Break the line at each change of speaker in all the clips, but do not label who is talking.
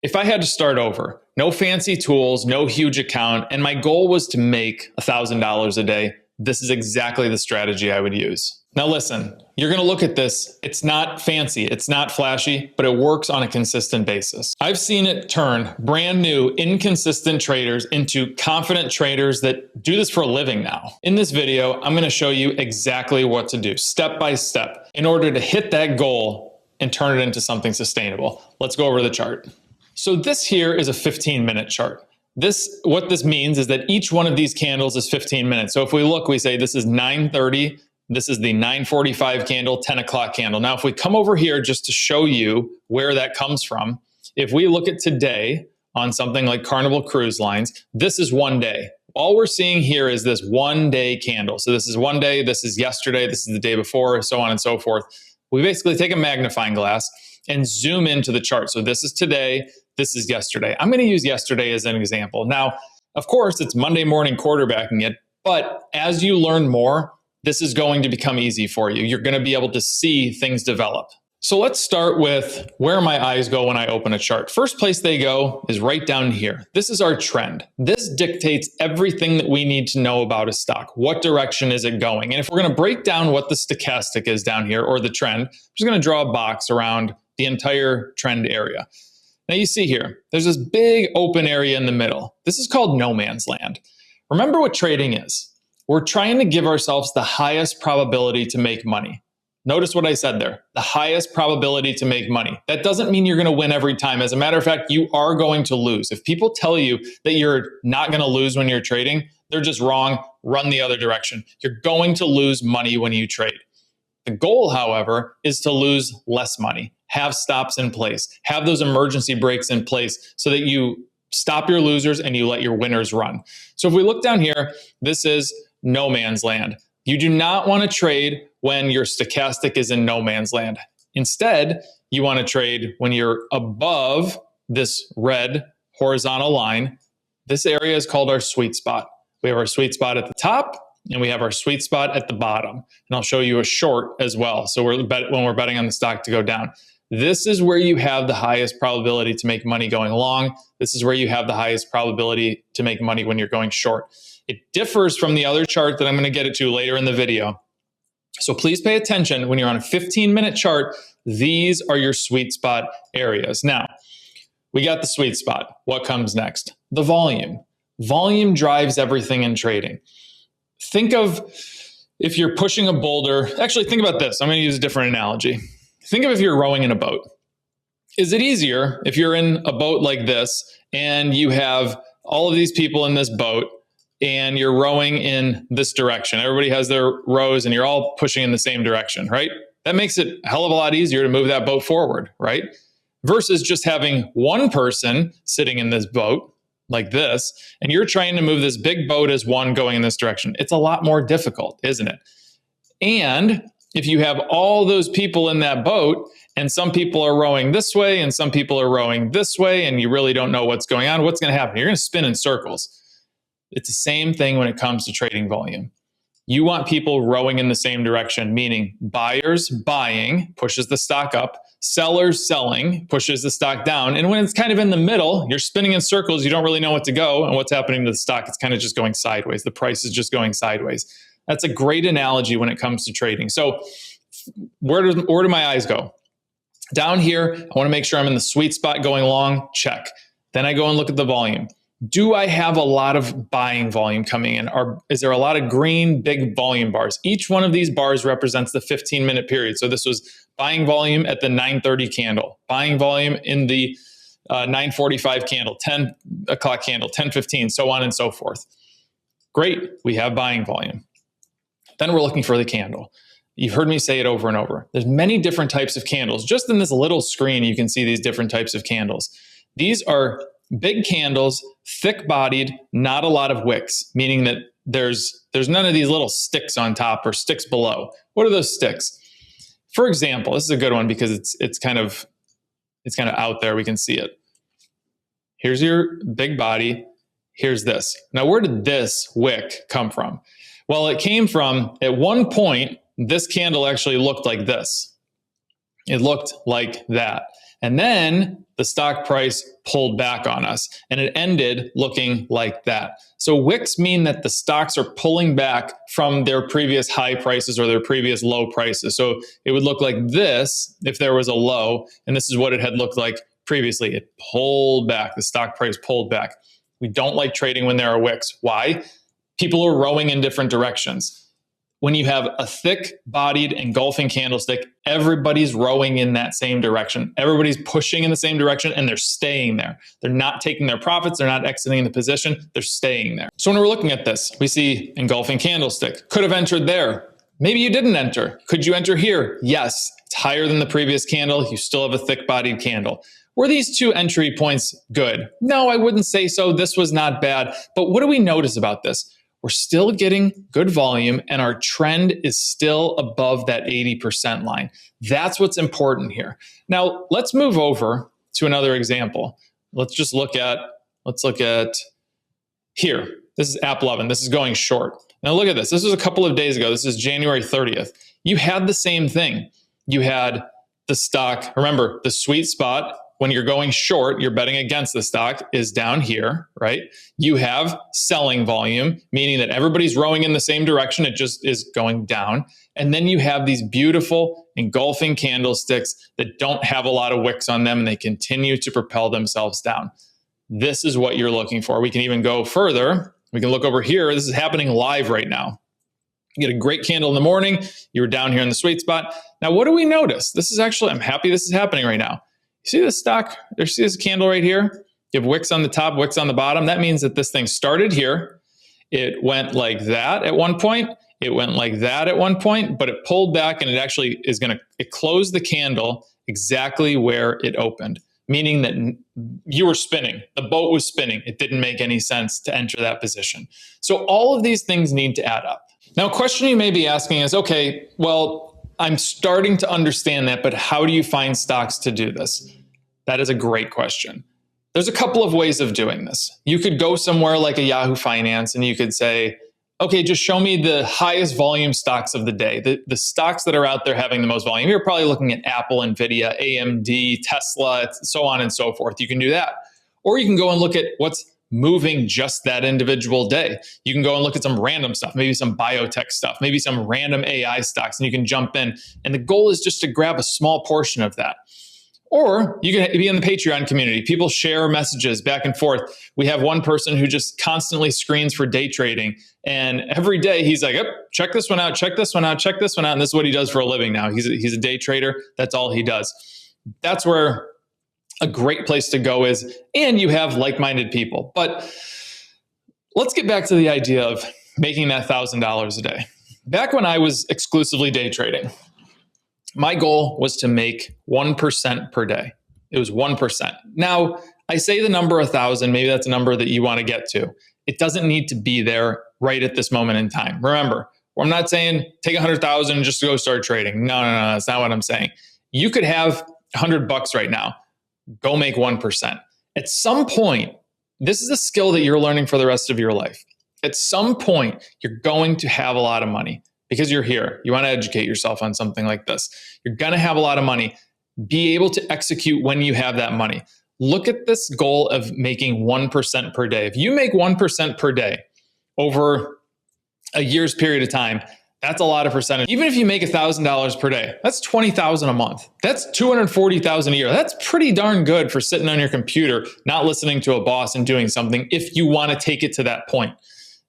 If I had to start over, no fancy tools, no huge account, and my goal was to make $1,000 a day, this is exactly the strategy I would use. Now listen, you're going to look at this. It's not fancy, it's not flashy, but it works on a consistent basis. I've seen it turn brand new, inconsistent traders into confident traders that do this for a living now. In this video, I'm going to show you exactly what to do, step by step, in order to hit that goal and turn it into something sustainable. Let's go over the chart. So this here is a 15-minute chart. What this means is that each one of these candles is 15 minutes. So if we look, we say this is 9:30, this is the 9:45 candle, 10 o'clock candle. Now, if we come over here just to show you where that comes from, if we look at today on something like Carnival Cruise Lines, this is one day. All we're seeing here is this one-day candle. So this is one day, this is yesterday, this is the day before, so on and so forth. We basically take a magnifying glass and zoom into the chart. So this is today, this is yesterday. I'm going to use yesterday as an example. Now, of course, it's Monday morning quarterbacking it, but as you learn more, this is going to become easy for you. You're going to be able to see things develop. So let's start with where my eyes go when I open a chart. First place they go is right down here. This is our trend. This dictates everything that we need to know about a stock. What direction is it going? And if we're going to break down what the stochastic is down here, or the trend, I'm just going to draw a box around the entire trend area. Now you see here, there's this big open area in the middle. This is called no man's land. Remember what trading is. We're trying to give ourselves the highest probability to make money. Notice what I said there, the highest probability to make money. That doesn't mean you're going to win every time. As a matter of fact, you are going to lose. If people tell you that you're not going to lose when you're trading, they're just wrong. Run the other direction. You're going to lose money when you trade. The goal, however, is to lose less money. Have stops in place. Have those emergency breaks in place so that you stop your losers and you let your winners run. So if we look down here, this is no man's land. You do not want to trade when your stochastic is in no man's land. Instead, you want to trade when you're above this red horizontal line. This area is called our sweet spot. We have our sweet spot at the top and we have our sweet spot at the bottom. And I'll show you a short as well. So when we're betting on the stock to go down. This is where you have the highest probability to make money going long. This is where you have the highest probability to make money when you're going short. It differs from the other chart that I'm going to get to later in the video. So please pay attention when you're on a 15-minute chart. These are your sweet spot areas. Now, we got the sweet spot. What comes next? The volume. Volume drives everything in trading. Think of if you're pushing a boulder. Actually, think about this. I'm going to use a different analogy. Think of if you're rowing in a boat. Is it easier if you're in a boat like this and you have all of these people in this boat and you're rowing in this direction? Everybody has their rows and you're all pushing in the same direction, right? That makes it a hell of a lot easier to move that boat forward, right? Versus just having one person sitting in this boat like this, and you're trying to move this big boat as one going in this direction. It's a lot more difficult, isn't it? And if you have all those people in that boat and some people are rowing this way and some people are rowing this way and you really don't know what's going on, what's going to happen? You're going to spin in circles. It's the same thing when it comes to trading volume. You want people rowing in the same direction, meaning buyers buying pushes the stock up, sellers selling pushes the stock down. And when it's kind of in the middle, you're spinning in circles, you don't really know what to go and what's happening to the stock. It's kind of just going sideways. The price is just going sideways. That's a great analogy when it comes to trading. So where do my eyes go? Down here, I want to make sure I'm in the sweet spot going long, check. Then I go and look at the volume. Do I have a lot of buying volume coming in? Or is there a lot of green, big volume bars? Each one of these bars represents the 15-minute period. So this was buying volume at the 9:30 candle, buying volume in the 9:45 candle, 10 o'clock candle, 10:15, so on and so forth. Great, we have buying volume. Then we're looking for the candle. You've heard me say it over and over. There's many different types of candles. Just in this little screen, you can see these different types of candles. These are big candles, thick-bodied, not a lot of wicks, meaning that there's none of these little sticks on top or sticks below. What are those sticks? For example, this is a good one because it's kind of out there. We can see it. Here's your big body. Here's this. Now, where did this wick come from? Well, it came from, at one point, this candle actually looked like this. It looked like that. And then the stock price pulled back on us and it ended looking like that. So wicks mean that the stocks are pulling back from their previous high prices or their previous low prices. So it would look like this if there was a low, and this is what it had looked like previously. It pulled back, the stock price pulled back. We don't like trading when there are wicks. Why? People are rowing in different directions. When you have a thick-bodied engulfing candlestick, everybody's rowing in that same direction. Everybody's pushing in the same direction, and they're staying there. They're not taking their profits. They're not exiting the position. They're staying there. So when we're looking at this, we see engulfing candlestick. Could have entered there. Maybe you didn't enter. Could you enter here? Yes. It's higher than the previous candle. You still have a thick-bodied candle. Were these two entry points good? No, I wouldn't say so. This was not bad. But what do we notice about this? We're still getting good volume and our trend is still above that 80% line. That's what's important here. Now, let's move over to another example. Let's look at here. This is app 11. This is going short. Now look at this. This was a couple of days ago. This is January 30th. You had the same thing. You had the stock. Remember, the sweet spot when you're going short, you're betting against the stock, is down here, right? You have selling volume, meaning that everybody's rowing in the same direction. It just is going down. And then you have these beautiful engulfing candlesticks that don't have a lot of wicks on them, and they continue to propel themselves down. This is what you're looking for. We can even go further. We can look over here. This is happening live right now. You get a great candle in the morning. You were down here in the sweet spot. Now, what do we notice? This is actually, I'm happy this is happening right now. You see this stock? You see this candle right here? You have wicks on the top, wicks on the bottom. That means that this thing started here. It went like that at one point. It went like that at one point, but it pulled back and it actually is it closed the candle exactly where it opened, meaning that you were spinning. The boat was spinning. It didn't make any sense to enter that position. So all of these things need to add up. Now, a question you may be asking is, okay, well, I'm starting to understand that, but how do you find stocks to do this? That is a great question. There's a couple of ways of doing this. You could go somewhere like a Yahoo Finance and you could say, okay, just show me the highest volume stocks of the day, the stocks that are out there having the most volume. You're probably looking at Apple, Nvidia, AMD, Tesla, so on and so forth. You can do that. Or you can go and look at what's moving just that individual day. You can go and look at some random stuff, maybe some biotech stuff, maybe some random AI stocks, and you can jump in. And the goal is just to grab a small portion of that. Or you can be in the Patreon community. People share messages back and forth. We have one person who just constantly screens for day trading. And every day he's like, oh, check this one out, check this one out, check this one out. And this is what he does for a living now. He's a day trader. That's all he does. That's where a great place to go is, and you have like-minded people. But let's get back to the idea of making that $1,000 a day. Back when I was exclusively day trading, my goal was to make 1% per day. It was 1%. Now, I say the number 1,000, maybe that's a number that you want to get to. It doesn't need to be there right at this moment in time. Remember, I'm not saying take 100,000 and just go start trading. No, that's not what I'm saying. You could have $100 right now. Go make 1%. At some point, this is a skill that you're learning for the rest of your life. At some point, you're going to have a lot of money because you're here. You want to educate yourself on something like this. You're going to have a lot of money. Be able to execute when you have that money. Look at this goal of making 1% per day. If you make 1% per day over a year's period of time, that's a lot of percentage. Even if you make $1,000 per day, that's $20,000 a month. That's $240,000 a year. That's pretty darn good for sitting on your computer, not listening to a boss and doing something if you want to take it to that point.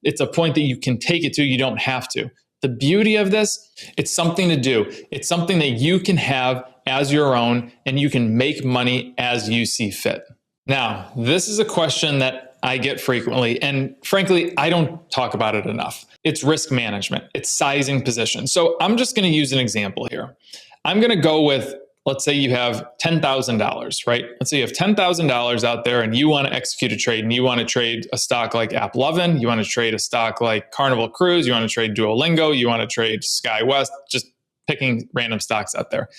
It's a point that you can take it to, you don't have to. The beauty of this, it's something to do. It's something that you can have as your own, and you can make money as you see fit. Now, this is a question that I get frequently, and frankly, I don't talk about it enough. It's risk management. It's sizing positions. So I'm just going to use an example here. I'm going to go with, let's say you have $10,000, right? Let's say you have $10,000 out there and you want to execute a trade, and you want to trade a stock like app 11, you want to trade a stock like Carnival Cruise, you want to trade Duolingo, you want to trade SkyWest, just picking random stocks out there.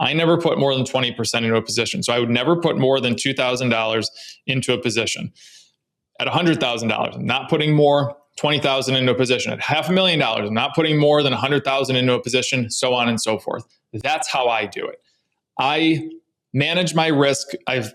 I never put more than 20% into a position. So I would never put more than $2,000 into a position. At $100,000, I'm not putting more, $20,000 into a position. At $500,000, I'm not putting more than $100,000 into a position, so on and so forth. That's how I do it. I manage my risk. I've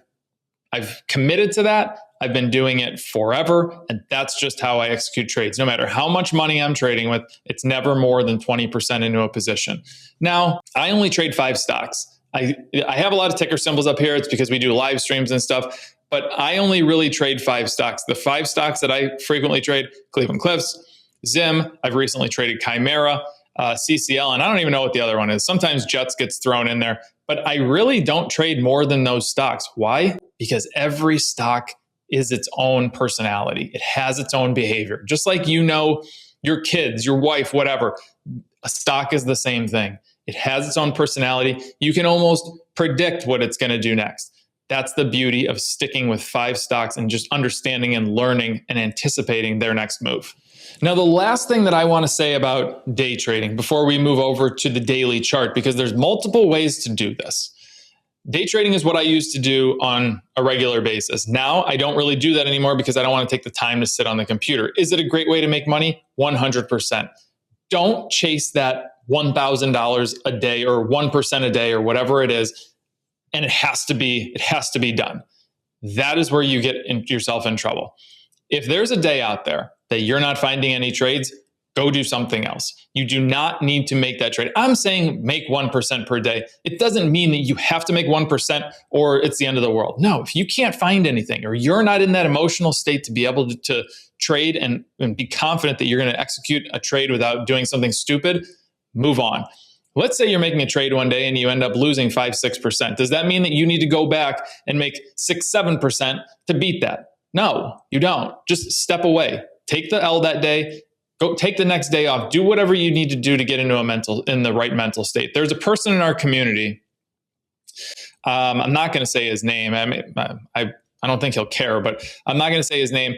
committed to that. I've been doing it forever. And that's just how I execute trades. No matter how much money I'm trading with, it's never more than 20% into a position. Now, I only trade 5 stocks. I have a lot of ticker symbols up here. It's because we do live streams and stuff, but I only really trade 5 stocks. The 5 stocks that I frequently trade: Cleveland Cliffs, Zim. I've recently traded Chimera, CCL, and I don't even know what the other one is. Sometimes Jets gets thrown in there, but I really don't trade more than those stocks. Why? Because every stock is its own personality. It has its own behavior. Just like your kids, your wife, whatever, a stock is the same thing. It has its own personality. You can almost predict what it's going to do next. That's the beauty of sticking with 5 stocks and just understanding and learning and anticipating their next move. Now, the last thing that I want to say about day trading before we move over to the daily chart, because there's multiple ways to do this. Day trading is what I used to do on a regular basis. Now, I don't really do that anymore because I don't want to take the time to sit on the computer. Is it a great way to make money? 100%. Don't chase that $1,000 a day or 1% a day or whatever it is. And it has to be done. That is where you get yourself in trouble. If there's a day out there that you're not finding any trades, go do something else. You do not need to make that trade. I'm saying make 1% per day. It doesn't mean that you have to make 1% or it's the end of the world. No, if you can't find anything or you're not in that emotional state to be able to trade and be confident that you're going to execute a trade without doing something stupid, move on. Let's say you're making a trade one day and you end up losing 5-6%. Does that mean that you need to go back and make 6-7% to beat that? No, you don't. Just step away. Take the L that day. Go take the next day off. Do whatever you need to do to get into in the right mental state. There's a person in our community. I'm not going to say his name. I don't think he'll care, but I'm not going to say his name.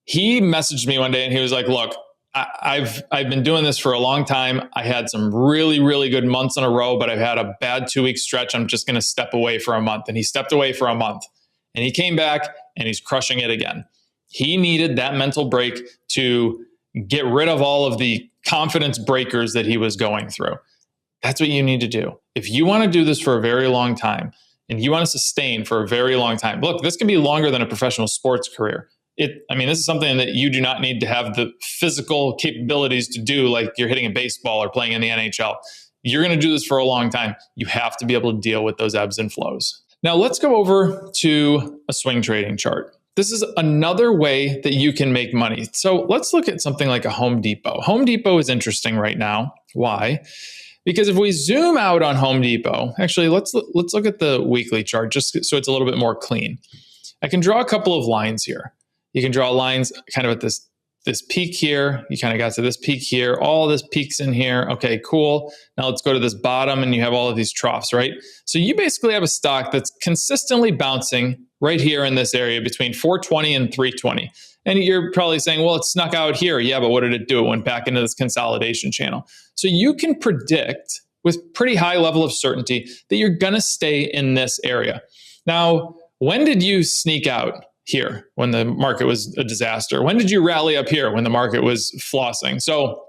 He messaged me one day and he was like, "Look, I've been doing this for a long time. I had some really, really good months in a row, but I've had a bad 2-week stretch. I'm just going to step away for a month." And he stepped away for a month and he came back and he's crushing it again. He needed that mental break to get rid of all of the confidence breakers that he was going through. That's what you need to do. If you want to do this for a very long time and you want to sustain for a very long time, look, this can be longer than a professional sports career. This is something that you do not need to have the physical capabilities to do, like you're hitting a baseball or playing in the NHL. You're going to do this for a long time. You have to be able to deal with those ebbs and flows. Now let's go over to a swing trading chart. This is another way that you can make money. So let's look at something like a Home Depot. Home Depot is interesting right now. Why? Because if we zoom out on Home Depot, actually, let's look at the weekly chart just so it's a little bit more clean. I can draw a couple of lines here. You can draw lines kind of at this peak here. You kind of got to this peak here. All this peaks in here. Okay, cool. Now let's go to this bottom and you have all of these troughs, right? So you basically have a stock that's consistently bouncing right here in this area between 420 and 320. And you're probably saying, well, it snuck out here. Yeah, but what did it do? It went back into this consolidation channel. So you can predict with pretty high level of certainty that you're going to stay in this area. Now, when did you sneak out here when the market was a disaster? When did you rally up here when the market was flossing? So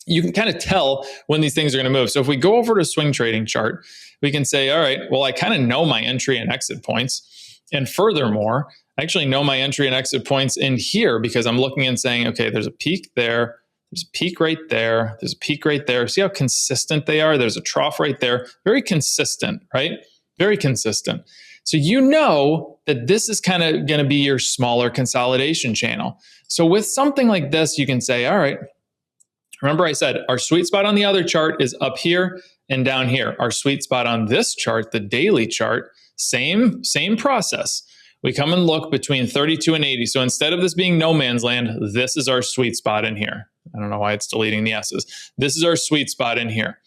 you can kind of tell when these things are going to move. So if we go over to a swing trading chart, we can say, all right, well, I kind of know my entry and exit points. And furthermore, I actually know my entry and exit points in here because I'm looking and saying, okay, there's a peak there. There's a peak right there. There's a peak right there. See how consistent they are? There's a trough right there. Very consistent, right? Very consistent. So you know that this is kind of going to be your smaller consolidation channel. So with something like this, you can say, all right, remember I said our sweet spot on the other chart is up here and down here. Our sweet spot on this chart, the daily chart, same process. We come and look between 32 and 80. So instead of this being no man's land, this is our sweet spot in here. I don't know why it's deleting the S's. This is our sweet spot in here.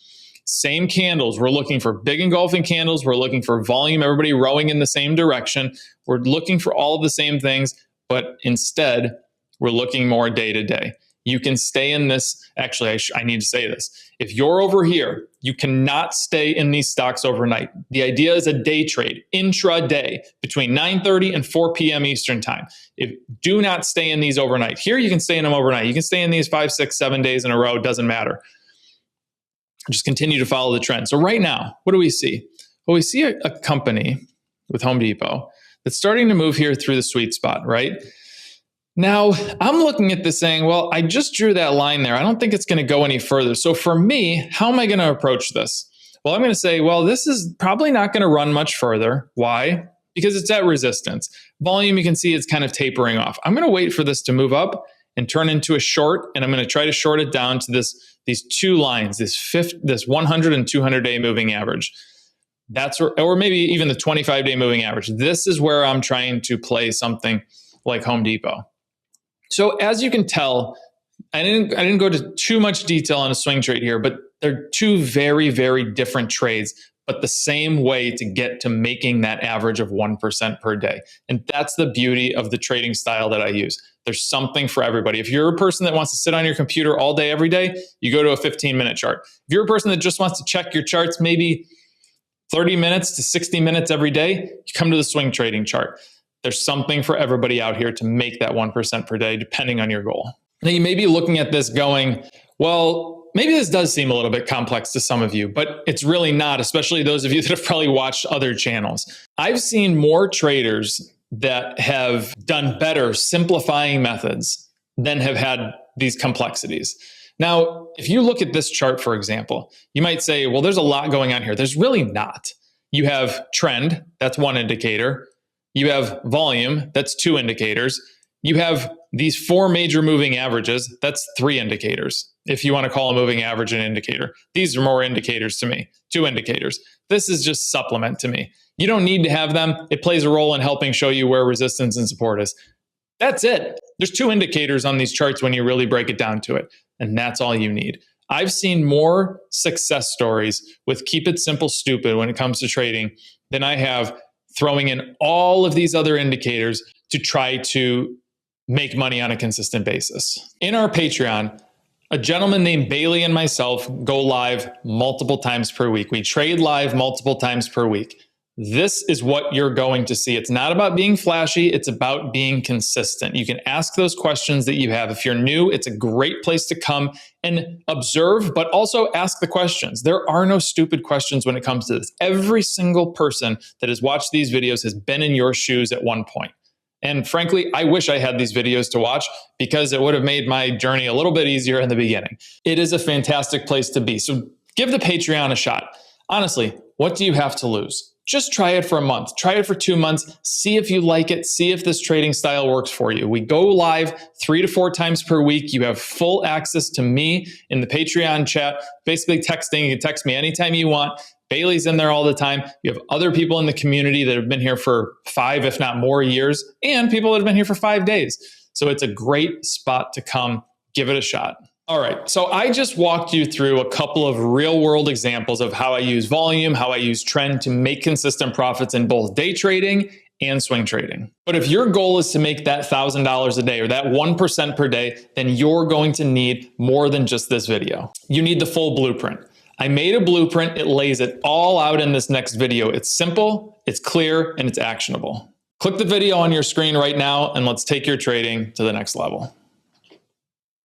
Same candles. We're looking for big engulfing candles. We're looking for volume, everybody rowing in the same direction. We're looking for all of the same things, but instead, we're looking more day to day. You can stay in this. Actually, I need to say this. If you're over here, you cannot stay in these stocks overnight. The idea is a day trade, intraday, between 9:30 and 4 p.m. Eastern time. Do not stay in these overnight. Here, you can stay in them overnight. You can stay in these 5, 6, 7 days in a row. It doesn't matter. Just continue to follow the trend. So right now, what do we see? Well, we see a company with Home Depot that's starting to move here through the sweet spot, right? Now, I'm looking at this saying, well, I just drew that line there. I don't think it's going to go any further. So for me, how am I going to approach this? Well, I'm going to say, well, this is probably not going to run much further. Why? Because it's at resistance. Volume, you can see it's kind of tapering off. I'm going to wait for this to move up and turn into a short, and I'm going to try to short it down to these two lines, this 100 and 200-day moving average. Or maybe even the 25-day moving average. This is where I'm trying to play something like Home Depot. So as you can tell, I didn't go to too much detail on a swing trade here, but they're two very, very different trades, but the same way to get to making that average of 1% per day. And that's the beauty of the trading style that I use. There's something for everybody. If you're a person that wants to sit on your computer all day, every day, you go to a 15-minute chart. If you're a person that just wants to check your charts maybe 30 minutes to 60 minutes every day, you come to the swing trading chart. There's something for everybody out here to make that 1% per day, depending on your goal. Now, you may be looking at this going, well, maybe this does seem a little bit complex to some of you, but it's really not, especially those of you that have probably watched other channels. I've seen more traders that have done better simplifying methods than have had these complexities. Now, if you look at this chart, for example, you might say, well, there's a lot going on here. There's really not. You have trend, that's one indicator. You have volume, that's two indicators. You have these four major moving averages, that's three indicators. If you want to call a moving average an indicator. These are more indicators to me, two indicators. This is just supplement to me. You don't need to have them. It plays a role in helping show you where resistance and support is. That's it. There's two indicators on these charts when you really break it down to it. And that's all you need. I've seen more success stories with keep it simple, stupid when it comes to trading than I have throwing in all of these other indicators to try to make money on a consistent basis. In our Patreon, a gentleman named Bailey and myself go live multiple times per week. We trade live multiple times per week. This is what you're going to see. It's not about being flashy. It's about being consistent. You can ask those questions that you have. If you're new, it's a great place to come and observe, but also ask the questions. There are no stupid questions when it comes to this. Every single person that has watched these videos has been in your shoes at one point. And frankly, I wish I had these videos to watch because it would have made my journey a little bit easier in the beginning. It is a fantastic place to be. So give the Patreon a shot. Honestly, what do you have to lose? Just try it for a month. Try it for 2 months. See if you like it. See if this trading style works for you. We go live 3 to 4 times per week. You have full access to me in the Patreon chat. Basically texting. You can text me anytime you want. Bailey's in there all the time. You have other people in the community that have been here for 5, if not more years, and people that have been here for 5 days. So it's a great spot to come. Give it a shot. All right, so I just walked you through a couple of real world examples of how I use volume, how I use trend to make consistent profits in both day trading and swing trading. But if your goal is to make that $1,000 a day or that 1% per day, then you're going to need more than just this video. You need the full blueprint. I made a blueprint. It lays it all out in this next video. It's simple, it's clear, and it's actionable. Click the video on your screen right now, and let's take your trading to the next level.